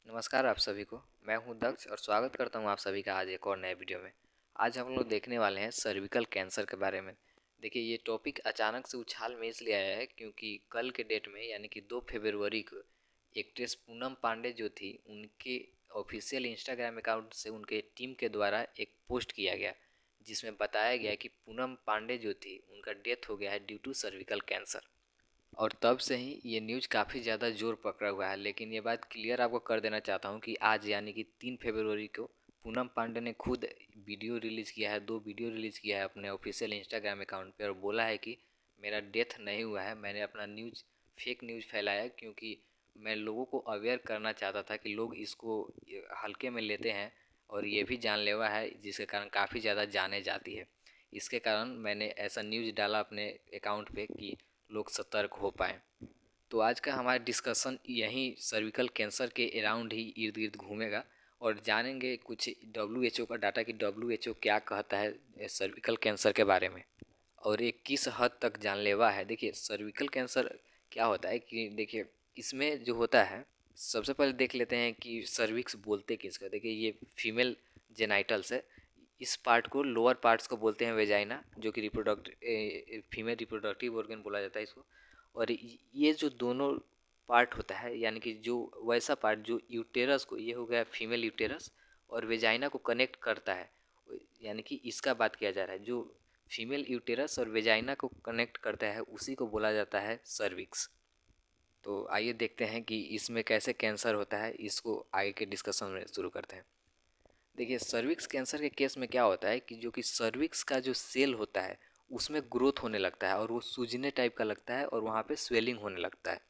नमस्कार आप सभी को। मैं हूं दक्ष और स्वागत करता हूं आप सभी का आज एक और नए वीडियो में। आज हम लोग देखने वाले हैं सर्विकल कैंसर के बारे में। देखिए ये टॉपिक अचानक से उछाल में इसलिए आया है क्योंकि कल के डेट में यानी कि 2 फरवरी को एक्ट्रेस पूनम पांडे जो थी उनके ऑफिशियल इंस्टाग्राम अकाउंट से उनके टीम के द्वारा एक पोस्ट किया गया जिसमें बताया गया कि पूनम पांडे जो थी उनका डेथ हो गया है ड्यू टू सर्विकल कैंसर। और तब से ही ये न्यूज़ काफ़ी ज़्यादा जोर पकड़ा हुआ है। लेकिन ये बात क्लियर आपको कर देना चाहता हूँ कि आज यानी कि 3 फरवरी को पूनम पांडे ने खुद वीडियो रिलीज़ किया है, 2 वीडियो रिलीज़ किया है अपने ऑफिशियल इंस्टाग्राम अकाउंट पे और बोला है कि मेरा डेथ नहीं हुआ है, मैंने अपना फेक न्यूज़ फैलाया क्योंकि मैं लोगों को अवेयर करना चाहता था कि लोग इसको हल्के में लेते हैं और ये भी जानलेवा है जिसके कारण काफ़ी ज़्यादा जाने जाती है। इसके कारण मैंने ऐसा न्यूज़ डाला अपने अकाउंट पे कि लोग सतर्क हो पाएँ। तो आज का हमारा डिस्कशन यहीं सर्विकल कैंसर के अराउंड ही इर्द गिर्द घूमेगा और जानेंगे कुछ डब्ल्यूएचओ का डाटा कि डब्ल्यूएचओ क्या कहता है सर्विकल कैंसर के बारे में और ये किस हद तक जानलेवा है। देखिए सर्विकल कैंसर क्या होता है कि देखिए इसमें जो होता है, सबसे पहले देख लेते हैं कि सर्विक्स बोलते किसका। देखिए ये फीमेल जेनाइटल्स है, इस पार्ट को लोअर पार्ट्स को बोलते हैं वेजाइना, जो कि फीमेल रिप्रोडक्टिव ऑर्गन बोला जाता है इसको। और ये जो दोनों पार्ट होता है यानी कि जो वैसा पार्ट जो यूटेरस को, ये हो गया फीमेल यूटेरस, और वेजाइना को कनेक्ट करता है, यानी कि इसका बात किया जा रहा है जो फीमेल यूटेरस और वेजाइना को कनेक्ट करता है उसी को बोला जाता है सर्विक्स। तो आइए देखते हैं कि इसमें कैसे कैंसर होता है, इसको आगे के डिस्कशन में शुरू करते हैं। देखिए सर्विक्स कैंसर के केस में क्या होता है कि जो कि सर्विक्स का जो सेल होता है उसमें ग्रोथ होने लगता है और वो सूजने टाइप का लगता है और वहाँ पे स्वेलिंग होने लगता है।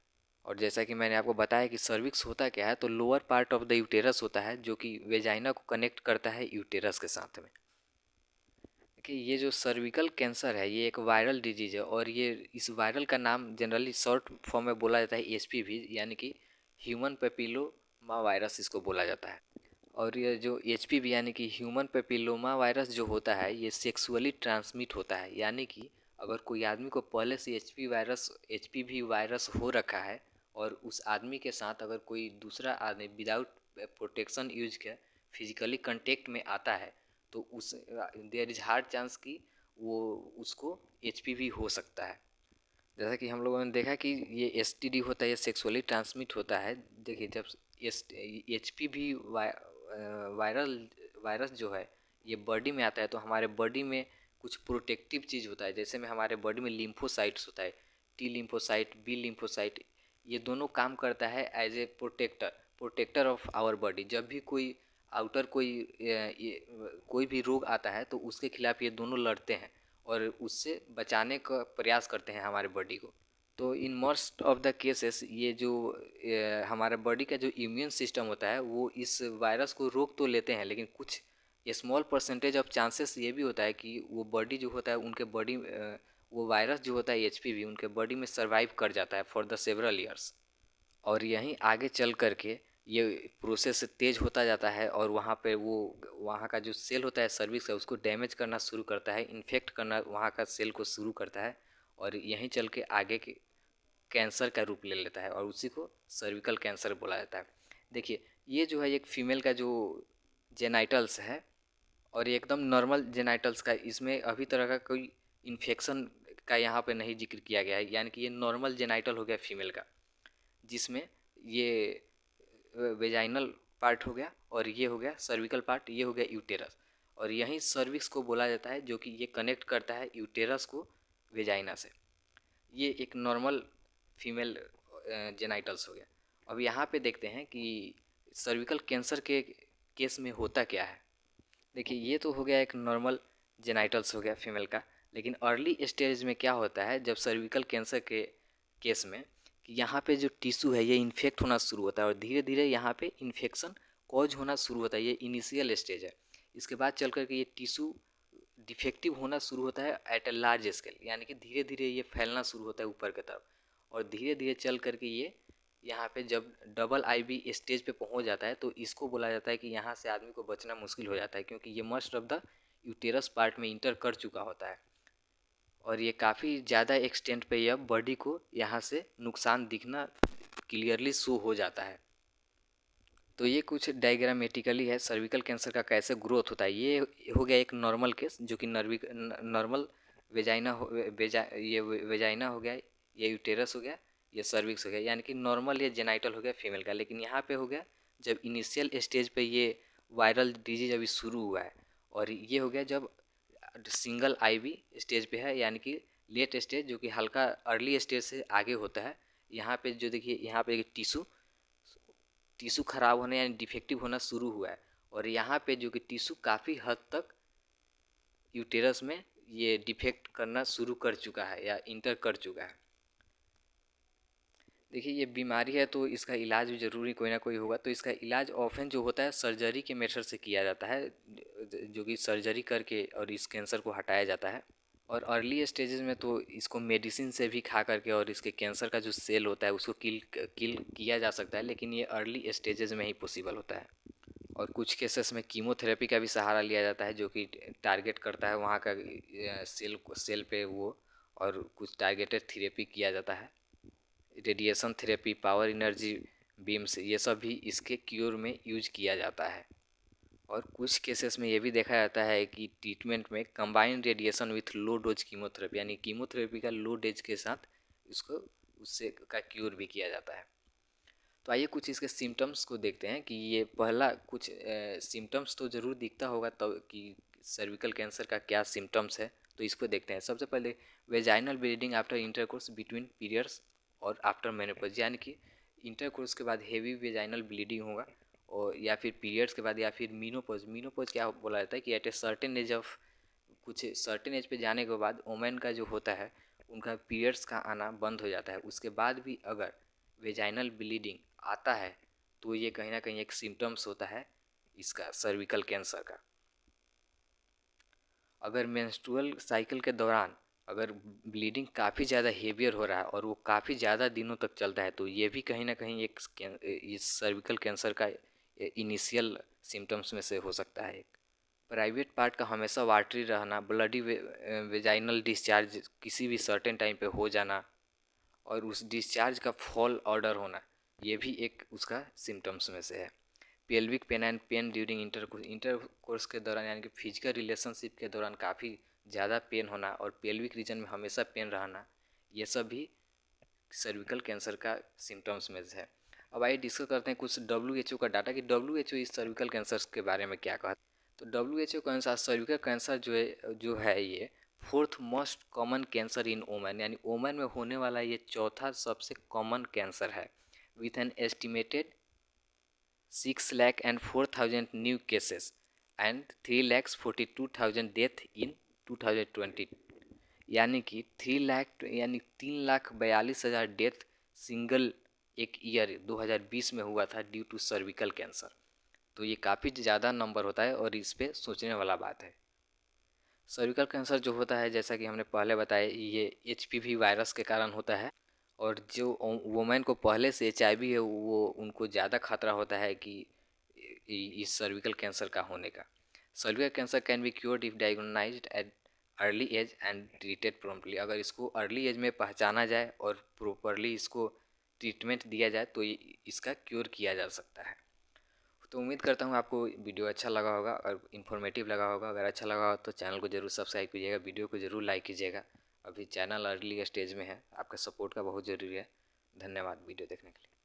और जैसा कि मैंने आपको बताया कि सर्विक्स होता क्या है, तो lower part of the uterus होता है जो कि वेजाइना को कनेक्ट करता है यूटेरस के साथ में। देखिए ये जो सर्विकल कैंसर है ये एक वायरल डिजीज है और ये इस वायरल का नाम जनरली शॉर्ट फॉर्म में बोला जाता है एचपीवी, यानी कि ह्यूमन पेपिलोमा वायरस इसको बोला जाता है। और ये जो एचपीवी यानी कि ह्यूमन पेपिलोमा वायरस जो होता है ये सेक्सुअली ट्रांसमिट होता है, यानी कि अगर कोई आदमी को पहले से एचपीवी वायरस हो रखा है और उस आदमी के साथ अगर कोई दूसरा आदमी विदाउट प्रोटेक्शन यूज के फिजिकली कांटेक्ट में आता है तो उस देयर इज हार्ड चांस कि वो उसको एचपीवी हो सकता है। जैसा कि हम लोगों ने देखा कि ये एसटीडी होता है, ये सेक्सुअली ट्रांसमिट होता है। देखिए जब एचपीवी वायरल वायरस जो है ये बॉडी में आता है तो हमारे बॉडी में कुछ प्रोटेक्टिव चीज़ होता है, जैसे में हमारे बॉडी में लिम्फोसाइट्स होता है, टी लिम्फोसाइट, बी लिम्फोसाइट, ये दोनों काम करता है as a protector of our body. जब भी कोई आउटर कोई भी रोग आता है तो उसके खिलाफ ये दोनों लड़ते हैं और उससे बचाने का प्रयास करते हैं हमारे बॉडी को। तो in most of the cases ये जो हमारा बॉडी का जो इम्यून सिस्टम होता है वो इस वायरस को रोक तो लेते हैं, लेकिन कुछ स्मॉल परसेंटेज ऑफ चांसेस ये भी होता है कि वो बॉडी जो होता है उनके बॉडी वो वायरस जो होता है एचपीवी उनके बॉडी में सर्वाइव कर जाता है फॉर द सेवरल ईयर्स। और यहीं आगे चल कर के ये प्रोसेस तेज होता जाता है और वहाँ का जो सेल होता है सर्विस का उसको डैमेज करना शुरू करता है, इन्फेक्ट करना वहाँ का सेल को शुरू करता है और यहीं चल के आगे के कैंसर का रूप ले लेता है और उसी को सर्विकल कैंसर बोला जाता है। देखिए ये जो है एक फीमेल का जो जेनाइटल्स है और ये एकदम नॉर्मल जेनाइटल्स का, इसमें अभी तरह का कोई इन्फेक्शन का यहाँ पे नहीं जिक्र किया गया है, यानी कि ये नॉर्मल जेनाइटल हो गया फीमेल का, जिसमें ये वेजाइनल पार्ट हो गया और ये हो गया सर्विकल पार्ट, ये हो गया यूटेरस। और यहीं सर्विक्स को बोला जाता है जो कि ये कनेक्ट करता है यूटेरस को वेजाइना से। ये एक नॉर्मल फीमेल जेनाइटल्स हो गया। अब यहाँ पे देखते हैं कि सर्विकल कैंसर के केस में होता क्या है। देखिए ये तो हो गया एक नॉर्मल जेनाइटल्स हो गया फीमेल का, लेकिन अर्ली स्टेज में क्या होता है जब सर्विकल कैंसर के केस में कि यहाँ पे जो टिश्यू है ये इन्फेक्ट होना शुरू होता है और धीरे धीरे यहाँ पे इन्फेक्शन कॉज होना शुरू होता है, ये इनिशियल स्टेज है। इसके बाद चल कर के ये टिश्यू डिफेक्टिव होना शुरू होता है एट ए लार्ज स्केल, यानी कि धीरे धीरे ये फैलना शुरू होता है ऊपर की तरफ और धीरे धीरे चल कर के ये यहाँ पे जब डबल आईवी स्टेज पे पहुँच जाता है तो इसको बोला जाता है कि यहाँ से आदमी को बचना मुश्किल हो जाता है क्योंकि ये most of the uterus part में इंटर कर चुका होता है और ये काफ़ी ज़्यादा एक्सटेंट पे यह बॉडी को यहाँ से नुकसान दिखना क्लियरली शो हो जाता है। तो ये कुछ डायग्रामेटिकली है सर्विकल कैंसर का कैसे ग्रोथ होता है। ये हो गया एक नॉर्मल केस जो कि नॉर्मल वेजाइना ये वेजाइना हो गया, ये यूटेरस हो गया, ये सर्विक्स हो गया, यानी कि नॉर्मल ये जेनाइटल हो गया फीमेल का। लेकिन यहाँ पे हो गया जब इनिशियल स्टेज पे ये वायरल डिजीज अभी शुरू हुआ है, और ये हो गया जब सिंगल आईवी स्टेज पे है, यानी कि लेट स्टेज जो कि हल्का अर्ली स्टेज से आगे होता है। यहाँ पे जो देखिए यहाँ पे टिश्यू टिश्यू खराब होने यानी डिफेक्टिव होना शुरू हुआ है, और यहाँ पे जो कि टिश्यू काफ़ी हद तक यूटेरस में ये डिफेक्ट करना शुरू कर चुका है या इंटर कर चुका है। देखिए ये बीमारी है तो इसका इलाज भी ज़रूरी कोई ना कोई होगा। तो इसका इलाज ऑफन जो होता है सर्जरी के मेथड से किया जाता है, जो कि सर्जरी करके और इस कैंसर को हटाया जाता है। और अर्ली स्टेजेस में तो इसको मेडिसिन से भी खा करके और इसके कैंसर का जो सेल होता है उसको किल किया जा सकता है, लेकिन ये अर्ली स्टेजेस में ही पॉसिबल होता है। और कुछ केसेस में कीमोथेरेपी का भी सहारा लिया जाता है, जो कि टारगेट करता है वहाँ का सेल पे वो, और कुछ टारगेटेड थेरेपी किया जाता है। Radiation therapy, power energy beams, ये सब भी इसके क्योर में यूज किया जाता है। और कुछ केसेस में ये भी देखा जाता है कि ट्रीटमेंट में combined radiation with low dose chemotherapy, यानी कीमोथेरेपी का लो डोज के साथ इसको उससे का क्योर भी किया जाता है। तो आइए कुछ इसके सिम्टम्स को देखते हैं कि ये पहला कुछ सिम्टम्स तो ज़रूर दिखता होगा तब कि सर्विकल कैंसर का क्या सिम्टम्स है। तो इसको देखते हैं। सबसे पहले vaginal bleeding after intercourse between periods और आफ्टर मेनोपॉज, यानी कि इंटरकोर्स के बाद हेवी वेजाइनल ब्लीडिंग होगा, और या फिर पीरियड्स के बाद, या फिर मीनोपॉज। मीनोपॉज क्या बोला जाता है कि at a certain age of, कुछ सर्टेन एज पे जाने के बाद वोमेन का जो होता है उनका पीरियड्स का आना बंद हो जाता है। उसके बाद भी अगर वेजाइनल ब्लीडिंग आता है तो ये कहीं ना कहीं एक सिम्टम्स होता है इसका सर्विकल कैंसर का। अगर मेंस्ट्रुअल साइकिल के दौरान अगर ब्लीडिंग काफ़ी ज़्यादा हेवियर हो रहा है और वो काफ़ी ज़्यादा दिनों तक चलता है तो ये भी कहीं ना कहीं एक इस सर्विकल कैंसर का इनिशियल सिम्टम्स में से हो सकता है। एक प्राइवेट पार्ट का हमेशा वाटरी रहना, ब्लडी वेजाइनल डिस्चार्ज किसी भी सर्टेन टाइम पे हो जाना, और उस डिस्चार्ज का फॉल ऑर्डर होना, ये भी एक उसका सिम्टम्स में से है। Pelvic pain and pen during intercourse के दौरान, यानी कि फिजिकल रिलेशनशिप के दौरान काफ़ी ज़्यादा पेन होना और पेल्विक रीजन में हमेशा पेन रहना, ये सब भी सर्विकल कैंसर का सिम्टम्स में से है। अब आइए डिस्कस करते हैं कुछ WHO का डाटा कि WHO इस सर्विकल कैंसर के बारे में क्या कहता है। तो WHO के अनुसार सर्विकल कैंसर जो है ये fourth most common cancer in women, यानी वोमेन में होने वाला ये चौथा सबसे कॉमन कैंसर है, with an estimated 6,04,000 new cases and 3,42,000 death in 2020, यानी कि 3,42,000 डेथ सिंगल एक ईयर 2020 में हुआ था ड्यू टू सर्विकल कैंसर। तो ये काफ़ी ज़्यादा नंबर होता है और इस पे सोचने वाला बात है। सर्विकल कैंसर जो होता है जैसा कि हमने पहले बताया ये HPV वायरस के कारण होता है, और जो वुमेन को पहले से HIV है वो उनको ज़्यादा खतरा होता है कि इस सर्विकल कैंसर का होने का। Cervical cancer can be cured if diagnosed at early age and treated promptly. अगर इसको अर्ली एज में पहचाना जाए और प्रॉपरली इसको ट्रीटमेंट दिया जाए तो इसका क्योर किया जा सकता है। तो उम्मीद करता हूँ आपको वीडियो अच्छा लगा होगा और इन्फॉर्मेटिव लगा होगा। अगर अच्छा लगा हो तो चैनल को जरूर सब्सक्राइब कीजिएगा, वीडियो को जरूर लाइक कीजिएगा। अभी चैनल अर्ली स्टेज में है, आपका सपोर्ट का बहुत ज़रूरी है। धन्यवाद वीडियो देखने के लिए।